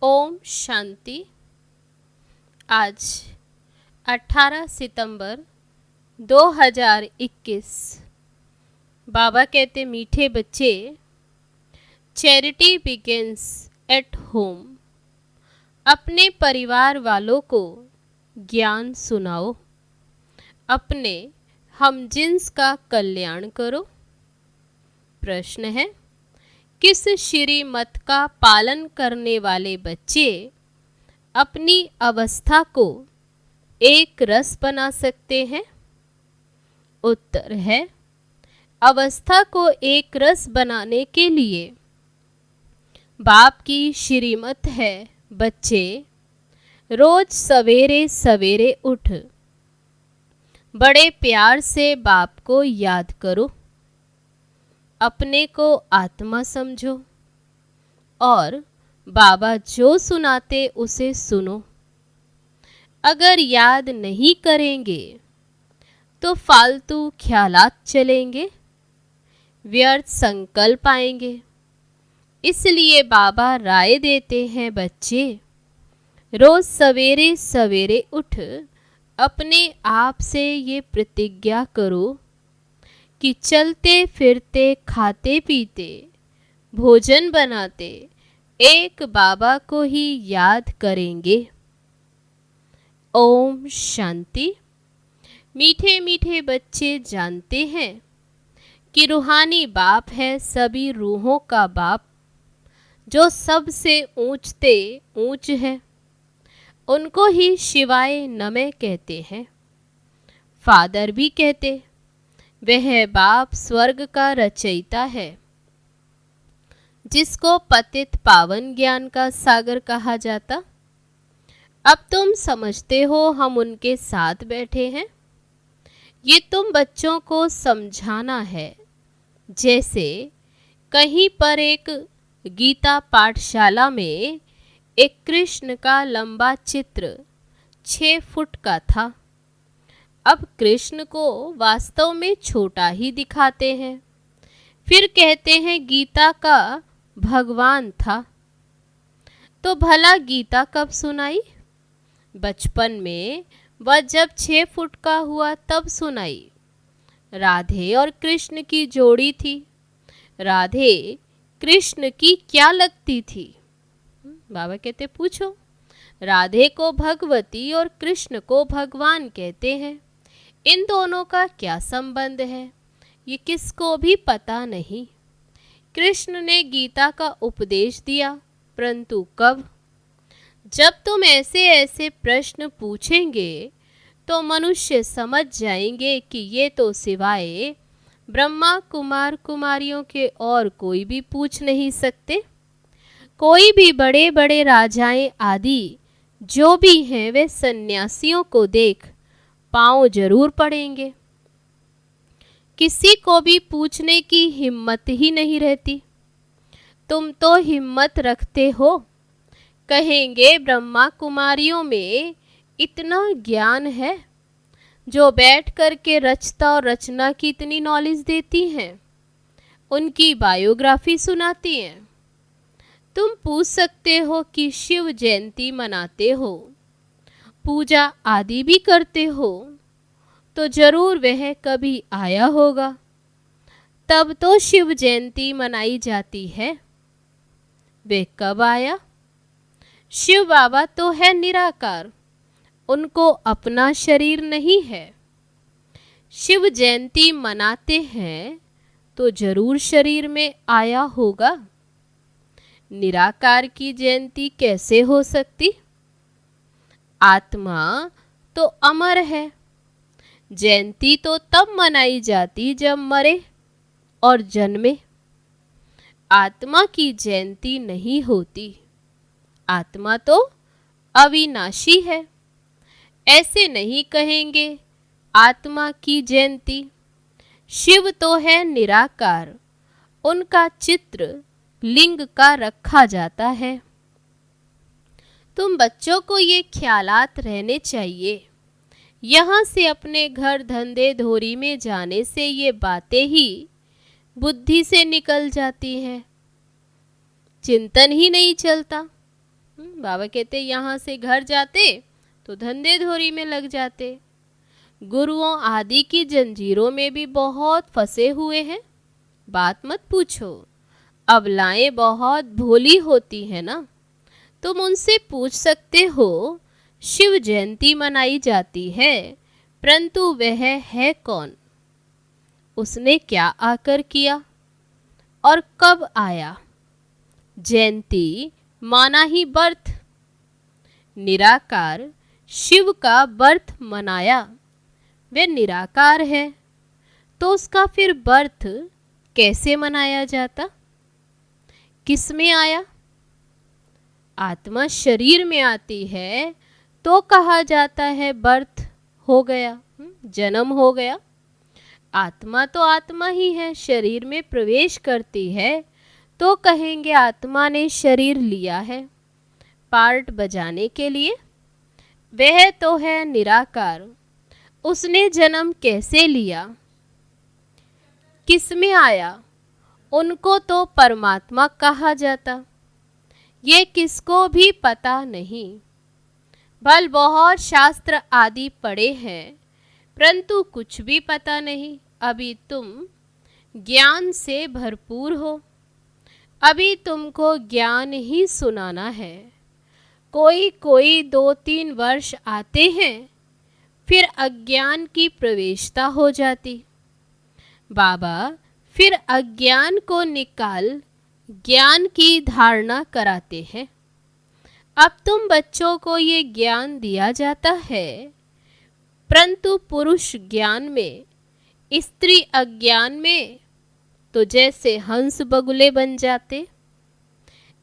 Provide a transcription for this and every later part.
ओम शांति। आज 18 सितंबर 2021। बाबा कहते मीठे बच्चे, चैरिटी बिगिंस एट होम। अपने परिवार वालों को ज्ञान सुनाओ, अपने हमजिन्स का कल्याण करो। प्रश्न है, किस श्रीमत का पालन करने वाले बच्चे अपनी अवस्था को एक रस बना सकते हैं? उत्तर है, अवस्था को एक रस बनाने के लिए बाप की श्रीमत है, बच्चे रोज सवेरे सवेरे उठ बड़े प्यार से बाप को याद करो, अपने को आत्मा समझो और बाबा जो सुनाते उसे सुनो। अगर याद नहीं करेंगे तो फालतू ख्यालात चलेंगे, व्यर्थ संकल्प आएंगे। इसलिए बाबा राय देते हैं, बच्चे रोज सवेरे सवेरे उठ अपने आप से ये प्रतिज्ञा करो कि चलते फिरते खाते पीते भोजन बनाते एक बाबा को ही याद करेंगे। ओम शांति। मीठे मीठे बच्चे जानते हैं कि रूहानी बाप है सभी रूहों का बाप, जो सबसे ऊंचते ऊंच है। उनको ही शिवाय नमः कहते हैं। फादर भी कहते, वह बाप स्वर्ग का रचयिता है, जिसको पतित पावन ज्ञान का सागर कहा जाता। अब तुम समझते हो हम उनके साथ बैठे हैं। ये तुम बच्चों को समझाना है, जैसे कहीं पर एक गीता पाठशाला में एक कृष्ण का लंबा चित्र 6 फुट का था। अब कृष्ण को वास्तव में छोटा ही दिखाते हैं, फिर कहते हैं गीता का भगवान था। तो भला गीता कब सुनाई? बचपन में वह जब 6 फुट का हुआ तब सुनाई। राधे और कृष्ण की जोड़ी थी। राधे कृष्ण की क्या लगती थी? बाबा कहते पूछो। राधे को भगवती और कृष्ण को भगवान कहते हैं। इन दोनों का क्या संबंध है, ये किसको भी पता नहीं। कृष्ण ने गीता का उपदेश दिया, परंतु कब? जब तुम ऐसे ऐसे प्रश्न पूछेंगे तो मनुष्य समझ जाएंगे कि ये तो सिवाय ब्रह्मा कुमार कुमारियों के और कोई भी पूछ नहीं सकते। कोई भी बड़े बड़े राजाएं आदि जो भी हैं, वे सन्यासियों को देख पांव जरूर पड़ेंगे। किसी को भी पूछने की हिम्मत ही नहीं रहती। तुम तो हिम्मत रखते हो, कहेंगे ब्रह्मा कुमारियों में इतना ज्ञान है, जो बैठ कर के रचता और रचना की इतनी नॉलेज देती हैं, उनकी बायोग्राफी सुनाती हैं। तुम पूछ सकते हो कि शिव जयंती मनाते हो, पूजा आदि भी करते हो, तो जरूर वह कभी आया होगा, तब तो शिव जयंती मनाई जाती है। वे कब आया? शिव बाबा तो है निराकार, उनको अपना शरीर नहीं है। शिव जयंती मनाते हैं तो जरूर शरीर में आया होगा। निराकार की जयंती कैसे हो सकती? आत्मा तो अमर है। जयंती तो तब मनाई जाती जब मरे और जन्मे। आत्मा की जयंती नहीं होती। आत्मा तो अविनाशी है। ऐसे नहीं कहेंगे आत्मा की जयंती। शिव तो है निराकार, उनका चित्र लिंग का रखा जाता है। तुम बच्चों को ये ख्यालात रहने चाहिए। यहाँ से अपने घर धंधे धोरी में जाने से ये बातें ही बुद्धि से निकल जाती हैं, चिंतन ही नहीं चलता। बाबा कहते यहाँ से घर जाते तो धंधे धोरी में लग जाते, गुरुओं आदि की जंजीरों में भी बहुत फंसे हुए हैं। बात मत पूछो, अबलाएं बहुत भोली होती है ना, तुम उनसे पूछ सकते हो। शिव जयंती मनाई जाती है, परंतु वह है कौन? उसने क्या आकर किया और कब आया? जयंती माना ही बर्थ, निराकार शिव का बर्थ मनाया, वह निराकार है, तो उसका फिर बर्थ कैसे मनाया जाता? किस में आया? आत्मा शरीर में आती है तो कहा जाता है बर्थ हो गया, जन्म हो गया। आत्मा तो आत्मा ही है, शरीर में प्रवेश करती है तो कहेंगे आत्मा ने शरीर लिया है पार्ट बजाने के लिए। वह तो है निराकार, उसने जन्म कैसे लिया, किस में आया? उनको तो परमात्मा कहा जाता, ये किसको भी पता नहीं। भल बहुत शास्त्र आदि पढ़े हैं, परंतु कुछ भी पता नहीं। अभी तुम ज्ञान से भरपूर हो, अभी तुमको ज्ञान ही सुनाना है। कोई कोई 2-3 वर्ष आते हैं, फिर अज्ञान की प्रवेशता हो जाती। बाबा फिर अज्ञान को निकाल ज्ञान की धारणा कराते हैं। अब तुम बच्चों को ये ज्ञान दिया जाता है, परंतु पुरुष ज्ञान में, स्त्री अज्ञान में तो जैसे हंस बगुले बन जाते।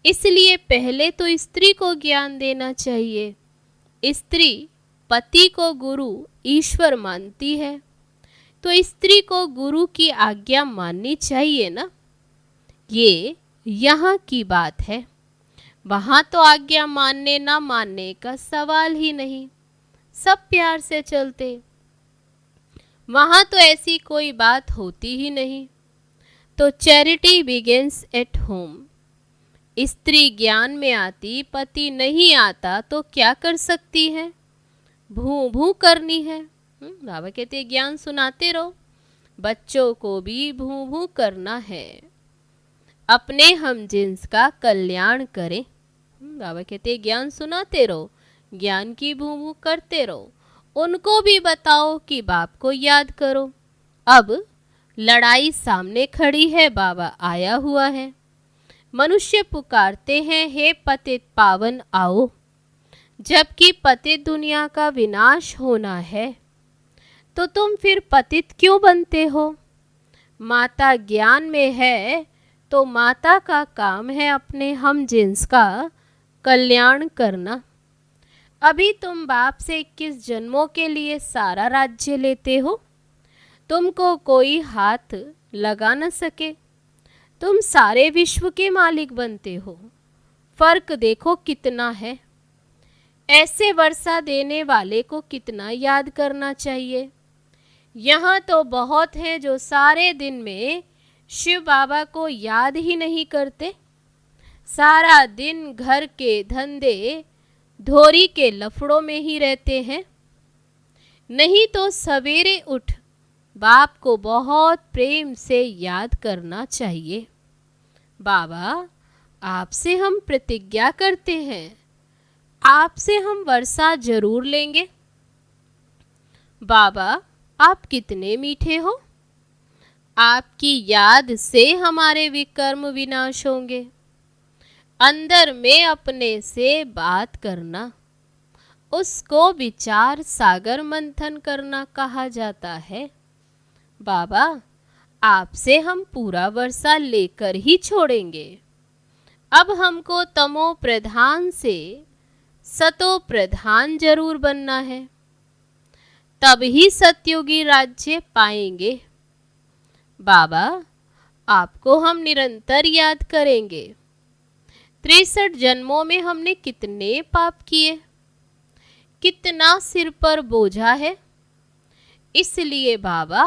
इसलिए पहले तो स्त्री को ज्ञान देना चाहिए। स्त्री पति को गुरु ईश्वर मानती है, तो स्त्री को गुरु की आज्ञा माननी चाहिए ना। ये यहाँ की बात है, वहाँ तो आज्ञा मानने ना मानने का सवाल ही नहीं, सब प्यार से चलते। वहाँ तो ऐसी कोई बात होती ही नहीं। तो चैरिटी बिगिंस एट होम। स्त्री ज्ञान में आती, पति नहीं आता तो क्या कर सकती है? भू भू करनी है। बाबा कहते ज्ञान सुनाते रहो, बच्चों को भी भू भू करना है, अपने हम जिन्स का कल्याण करें। बाबा कहते ज्ञान सुनाते रहो, ज्ञान की भू भू करते रहो, उनको भी बताओ कि बाप को याद करो। अब लड़ाई सामने खड़ी है, बाबा आया हुआ है। मनुष्य पुकारते हैं, हे पतित पावन आओ, जबकि पतित दुनिया का विनाश होना है, तो तुम फिर पतित क्यों बनते हो? माता ज्ञान में है तो माता का काम है अपने हम जिन्स का कल्याण करना। अभी तुम बाप से 21 जन्मों के लिए सारा राज्य लेते हो, तुमको कोई हाथ लगा न सके, तुम सारे विश्व के मालिक बनते हो। फर्क देखो कितना है। ऐसे वर्षा देने वाले को कितना याद करना चाहिए। यहाँ तो बहुत हैं जो सारे दिन में शिव बाबा को याद ही नहीं करते, सारा दिन घर के धंधे धोरी के लफड़ों में ही रहते हैं। नहीं तो सवेरे उठ बाप को बहुत प्रेम से याद करना चाहिए। बाबा आपसे हम प्रतिज्ञा करते हैं, आपसे हम वर्षा जरूर लेंगे। बाबा आप कितने मीठे हो, आपकी याद से हमारे विकर्म विनाश होंगे। अंदर में अपने से बात करना, उसको विचार सागर मंथन करना कहा जाता है। बाबा आपसे हम पूरा वर्षा लेकर ही छोड़ेंगे। अब हमको तमो प्रधान से सतो प्रधान जरूर बनना है, तब ही सतयुगी राज्य पाएंगे। बाबा आपको हम निरंतर याद करेंगे। 63 जन्मों में हमने कितने पाप किए, कितना सिर पर बोझा है, इसलिए बाबा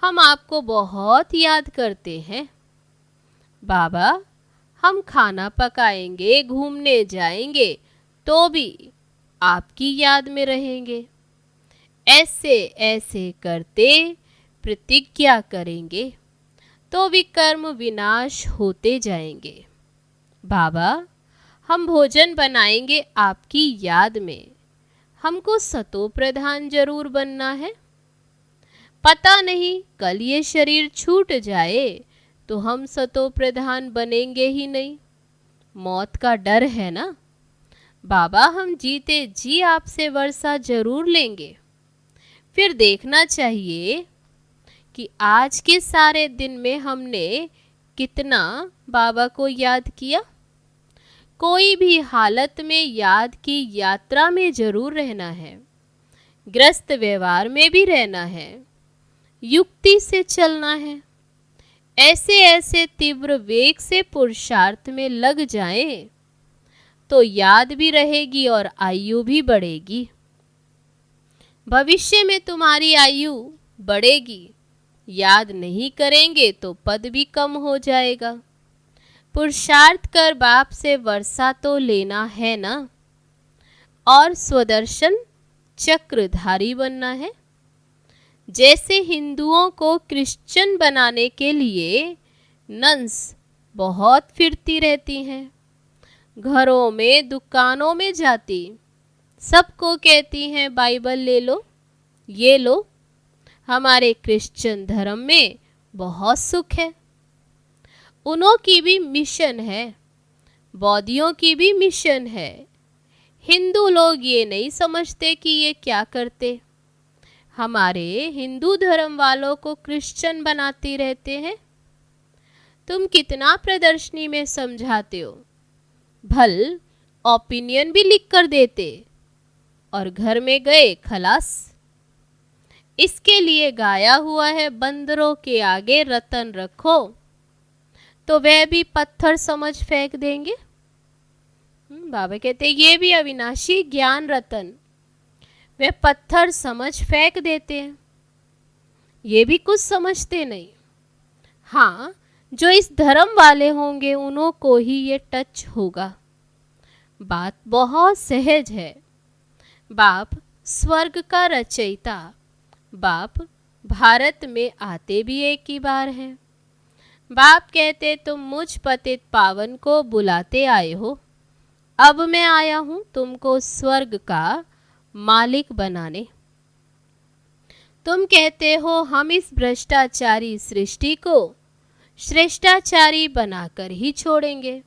हम आपको बहुत याद करते हैं। बाबा हम खाना पकाएंगे, घूमने जाएंगे तो भी आपकी याद में रहेंगे। ऐसे ऐसे करते प्रतिज्ञा करेंगे तो विकर्म विनाश होते जाएंगे। बाबा, हम भोजन बनाएंगे आपकी याद में, हमको सतो प्रधान जरूर बनना है। पता नहीं कल ये शरीर छूट जाए तो हम सतो प्रधान बनेंगे ही नहीं। मौत का डर है ना। बाबा, हम जीते जी आपसे वर्षा जरूर लेंगे। फिर देखना चाहिए कि आज के सारे दिन में हमने कितना बाबा को याद किया। कोई भी हालत में याद की यात्रा में जरूर रहना है, ग्रस्त व्यवहार में भी रहना है, युक्ति से चलना है। ऐसे ऐसे तीव्र वेग से पुरुषार्थ में लग जाएं तो याद भी रहेगी और आयु भी बढ़ेगी। भविष्य में तुम्हारी आयु बढ़ेगी। याद नहीं करेंगे तो पद भी कम हो जाएगा। पुरुषार्थ कर बाप से वर्षा तो लेना है ना, और स्वदर्शन चक्रधारी बनना है। जैसे हिंदुओं को क्रिश्चियन बनाने के लिए नन्स बहुत फिरती रहती हैं, घरों में दुकानों में जाती, सबको कहती हैं बाइबल ले लो, ये लो, हमारे क्रिश्चियन धर्म में बहुत सुख है। उनों की भी मिशन है, बौद्धियों की भी मिशन है। हिंदू लोग ये नहीं समझते कि ये क्या करते। हमारे हिंदू धर्म वालों को क्रिश्चियन बनाते रहते हैं। तुम कितना प्रदर्शनी में समझाते हो, भल ओपिनियन भी लिख कर देते और घर में गए खलास। इसके लिए गाया हुआ है, बंदरों के आगे रतन रखो, तो वह भी पत्थर समझ फेंक देंगे। बाबा कहते ये भी अविनाशी ज्ञान रतन, वे पत्थर समझ फेंक देते हैं, ये भी कुछ समझते नहीं। हाँ, जो इस धर्म वाले होंगे उन्हों को ही ये टच होगा। बात बहुत सहज है। बाप स्वर्ग का रचयिता, बाप भारत में आते भी एक ही बार हैं। बाप कहते तुम मुझ पतित पावन को बुलाते आए हो, अब मैं आया हूं तुमको स्वर्ग का मालिक बनाने। तुम कहते हो हम इस भ्रष्टाचारी सृष्टि को श्रेष्ठाचारी बनाकर ही छोड़ेंगे।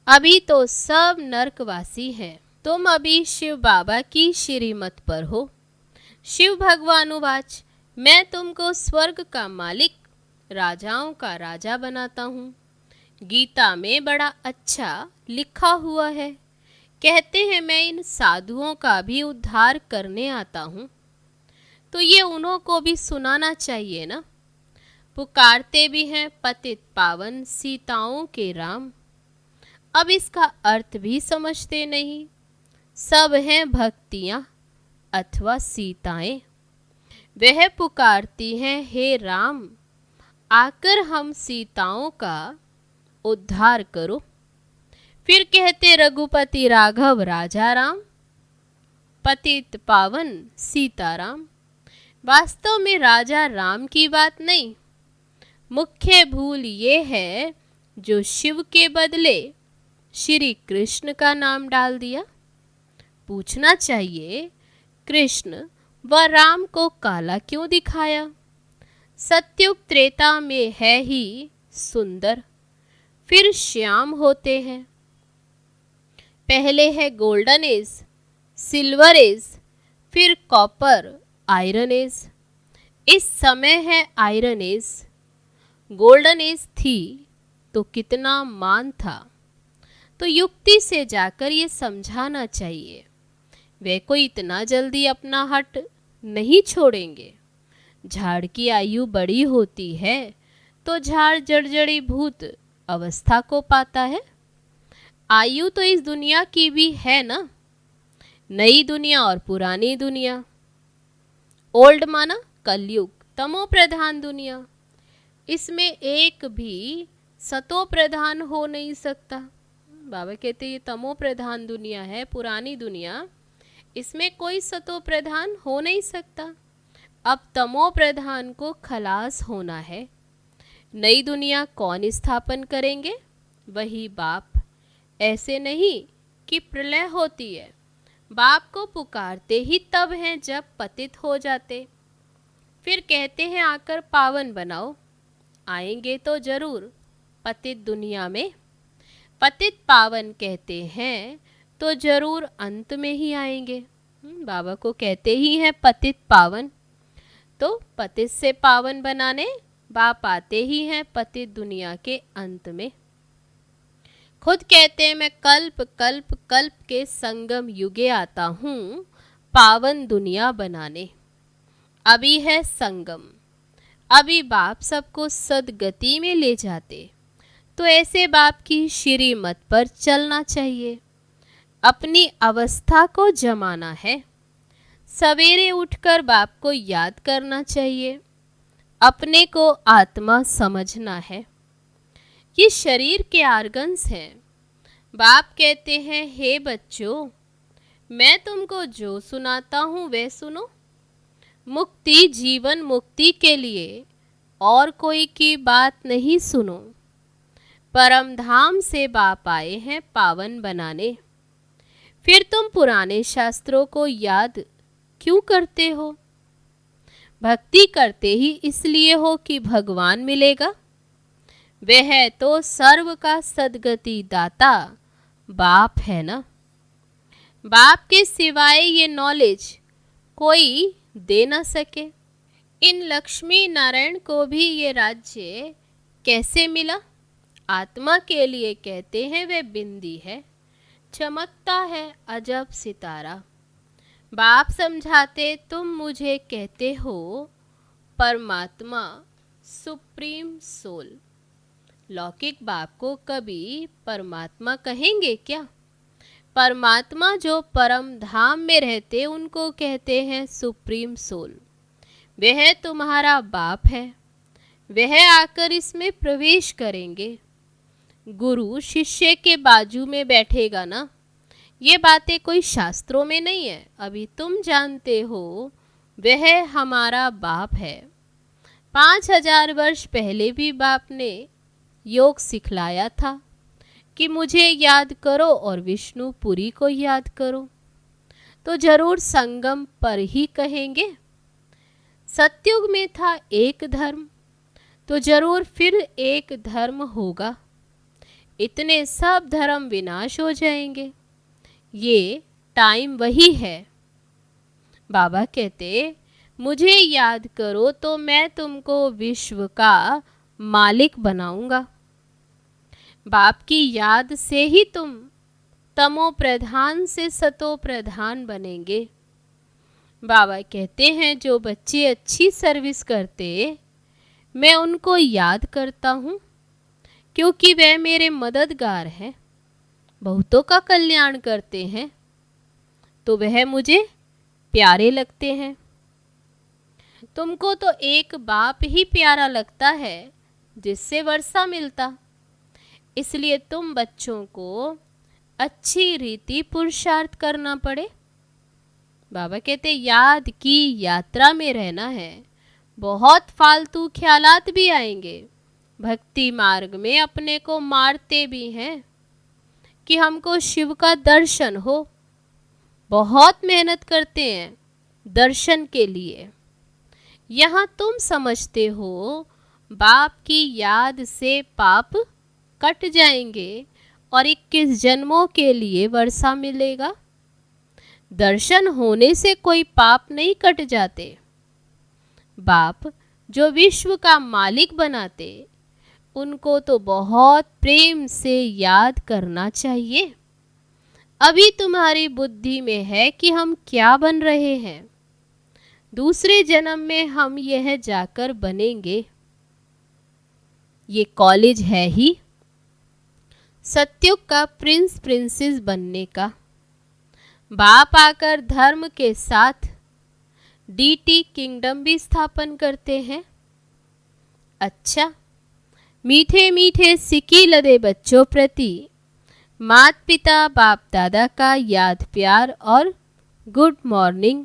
अभी तो सब नरकवासी हैं। तुम अभी शिव बाबा की श्रीमत पर हो। शिव भगवानुवाच, मैं तुमको स्वर्ग का मालिक, राजाओं का राजा बनाता हूँ। गीता में बड़ा अच्छा लिखा हुआ है। कहते हैं मैं इन साधुओं का भी उद्धार करने आता हूँ। तो ये उन्हों को भी सुनाना चाहिए ना। पुकारते भी हैं पतित पावन सीताओं के राम। अब इसका अर्थ भी समझते नहीं। सब हैं भक्तियाँ अथवा सीताएं। वह पुकारती हैं हे राम, आकर हम सीताओं का उद्धार करो। फिर कहते रघुपति राघव राजा राम, पतित पावन सीताराम। वास्तव में राजा राम की बात नहीं। मुख्य भूल ये है जो शिव के बदले श्री कृष्ण का नाम डाल दिया। पूछना चाहिए कृष्ण व राम को काला क्यों दिखाया। सत्युग त्रेता में है ही सुंदर, फिर श्याम होते हैं। पहले है गोल्डन एज, सिल्वर एज, फिर कॉपर आयरन एज। इस समय है आयरन एज। गोल्डन एज थी तो कितना मान था। तो युक्ति से जाकर ये समझाना चाहिए। वे कोई इतना जल्दी अपना हट नहीं छोड़ेंगे। झाड़ की आयु बड़ी होती है तो झाड़ जड़जड़ी भूत अवस्था को पाता है। आयु तो इस दुनिया की भी है ना, नई दुनिया और पुरानी दुनिया। ओल्ड माना कलयुग, तमो प्रधान दुनिया। इसमें एक भी सतो प्रधान हो नहीं सकता। बाबा कहते ये तमो प्रधान दुनिया है, पुरानी दुनिया, इसमें कोई सतो प्रधान हो नहीं सकता। अब तमो प्रधान को खलास होना है। नई दुनिया कौन स्थापन करेंगे? वही बाप। ऐसे नहीं कि प्रलय होती है, बाप को पुकारते ही तब हैं जब पतित हो जाते, फिर कहते हैं आकर पावन बनाओ। आएंगे तो जरूर पतित दुनिया में, पतित पावन कहते हैं तो जरूर अंत में ही आएंगे। बाबा को कहते ही हैं पतित पावन, तो पतित से पावन बनाने बाप आते ही हैं पतित दुनिया के अंत में। खुद कहते हैं मैं कल्प कल्प कल्प के संगम युगे आता हूँ पावन दुनिया बनाने। अभी है संगम, अभी बाप सबको सदगति में ले जाते, तो ऐसे बाप की श्रीमत पर चलना चाहिए। अपनी अवस्था को जमाना है, सवेरे उठकर बाप को याद करना चाहिए। अपने को आत्मा समझना है। ये शरीर के आर्गन्स हैं। बाप कहते हैं हे बच्चों, मैं तुमको जो सुनाता हूँ वे सुनो। मुक्ति जीवन मुक्ति के लिए और कोई की बात नहीं सुनो। परम धाम से बाप आए हैं पावन बनाने। फिर तुम पुराने शास्त्रों को याद क्यों करते हो? भक्ति करते ही इसलिए हो कि भगवान मिलेगा। वह तो सर्व का सद्गति दाता बाप है ना। बाप के सिवाय ये नॉलेज कोई दे न सके। इन लक्ष्मी नारायण को भी ये राज्य कैसे मिला? आत्मा के लिए कहते हैं वे बिंदी है, चमकता है अजब सितारा। बाप समझाते तुम मुझे कहते हो परमात्मा सुप्रीम सोल। लौकिक बाप को कभी परमात्मा कहेंगे क्या? परमात्मा जो परम धाम में रहते उनको कहते हैं सुप्रीम सोल। वह तुम्हारा बाप है, वह आकर इसमें प्रवेश करेंगे। गुरु शिष्य के बाजू में बैठेगा ना, ये बातें कोई शास्त्रों में नहीं है। अभी तुम जानते हो वह हमारा बाप है। 5000 वर्ष पहले भी बाप ने योग सिखलाया था कि मुझे याद करो और विष्णुपुरी को याद करो, तो जरूर संगम पर ही कहेंगे। सतयुग में था एक धर्म, तो जरूर फिर एक धर्म होगा। इतने सब धर्म विनाश हो जाएंगे। ये टाइम वही है। बाबा कहते मुझे याद करो तो मैं तुमको विश्व का मालिक बनाऊंगा। बाप की याद से ही तुम तमो प्रधान से सतो प्रधान बनेंगे। बाबा कहते हैं जो बच्चे अच्छी सर्विस करते मैं उनको याद करता हूँ, क्योंकि वे मेरे मददगार हैं। बहुतों का कल्याण करते हैं तो वह मुझे प्यारे लगते हैं। तुमको तो एक बाप ही प्यारा लगता है जिससे वर्षा मिलता, इसलिए तुम बच्चों को अच्छी रीति पुरुषार्थ करना पड़े। बाबा कहते याद की यात्रा में रहना है। बहुत फालतू ख्यालात भी आएंगे। भक्ति मार्ग में अपने को मारते भी हैं कि हमको शिव का दर्शन हो। बहुत मेहनत करते हैं दर्शन के लिए। यहाँ तुम समझते हो बाप की याद से पाप कट जाएंगे और 21 जन्मों के लिए वर्षा मिलेगा। दर्शन होने से कोई पाप नहीं कट जाते। बाप जो विश्व का मालिक बनाते उनको तो बहुत प्रेम से याद करना चाहिए। अभी तुम्हारी बुद्धि में है कि हम क्या बन रहे हैं। दूसरे जन्म में हम यह जाकर बनेंगे। ये कॉलेज है ही सतयुग का प्रिंस प्रिंसेस बनने का। बाप आकर धर्म के साथ डीटी किंगडम भी स्थापन करते हैं। अच्छा, मीठे मीठे सिक्की लदे बच्चों प्रति माता पिता बाप दादा का याद प्यार और गुड मॉर्निंग।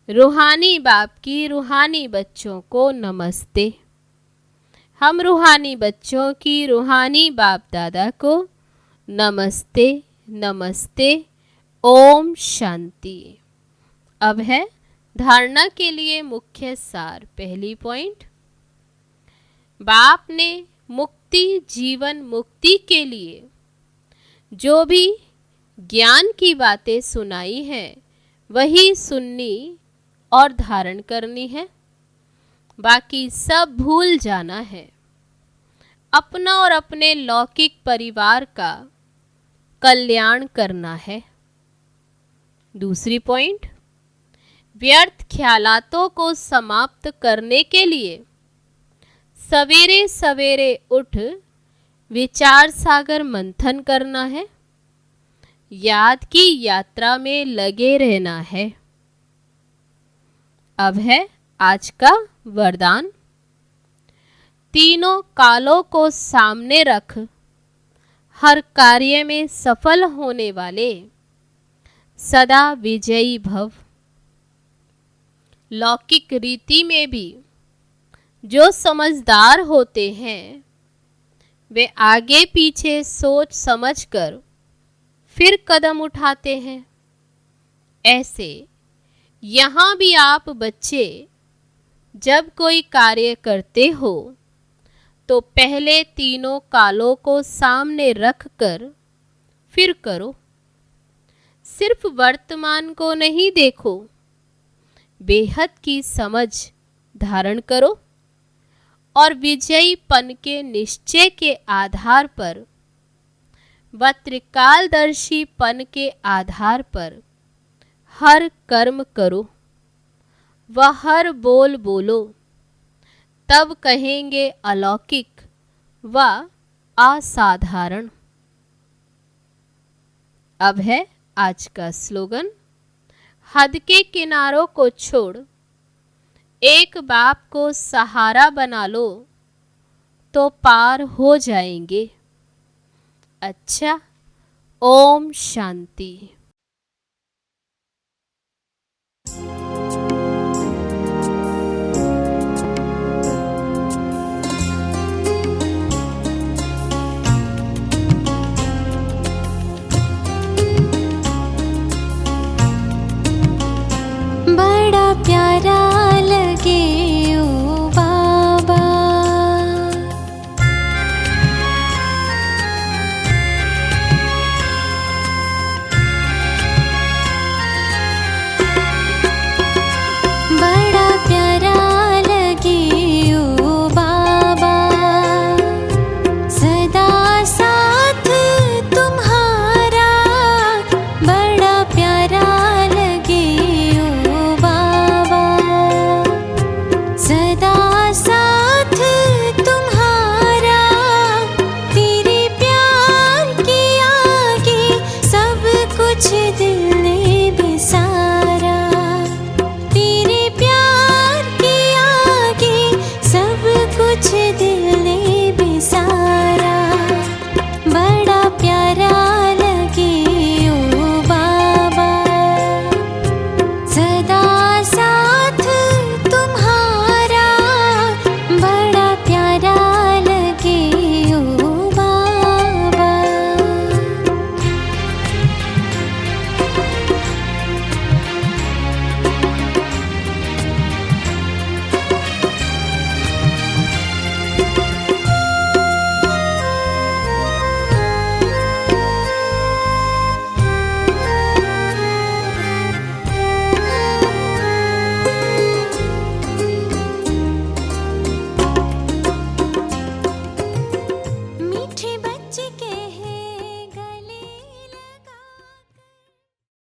रूहानी बाप की रूहानी बच्चों को नमस्ते। हम रूहानी बच्चों की रूहानी बाप दादा को नमस्ते नमस्ते। ओम शांति। अब है धारणा के लिए मुख्य सार। पहली पॉइंट, बाप ने मुक्ति जीवन मुक्ति के लिए जो भी ज्ञान की बातें सुनाई हैं वही सुननी और धारण करनी है, बाकी सब भूल जाना है। अपना और अपने लौकिक परिवार का कल्याण करना है। दूसरी पॉइंट, व्यर्थ ख्यालातों को समाप्त करने के लिए सवेरे सवेरे उठ विचार सागर मंथन करना है। याद की यात्रा में लगे रहना है। अब है आज का वरदान। तीनों कालों को सामने रख हर कार्य में सफल होने वाले सदा विजयी भव। लौकिक रीति में भी जो समझदार होते हैं वे आगे पीछे सोच समझकर फिर कदम उठाते हैं। ऐसे यहाँ भी आप बच्चे जब कोई कार्य करते हो तो पहले तीनों कालों को सामने रख कर फिर करो। सिर्फ वर्तमान को नहीं देखो, बेहद की समझ धारण करो और विजयीपन के निश्चय के आधार पर व त्रिकालदर्शीपन के आधार पर हर कर्म करो व हर बोल बोलो, तब कहेंगे अलौकिक व असाधारण। अब है आज का स्लोगन। हद के किनारों को छोड़ एक बाप को सहारा बना लो तो पार हो जाएंगे। अच्छा, ओम शांति। बड़ा प्यारा लगे ओ बाबा, बड़ा प्यारा लगे ओ बाबा, सदा साथ तुम्हारा। बड़ा प्यारा लगे ओ बाबा, सदा साथ तुम्हारा। तेरे प्यार के आगे सब कुछ दिल ने बिसा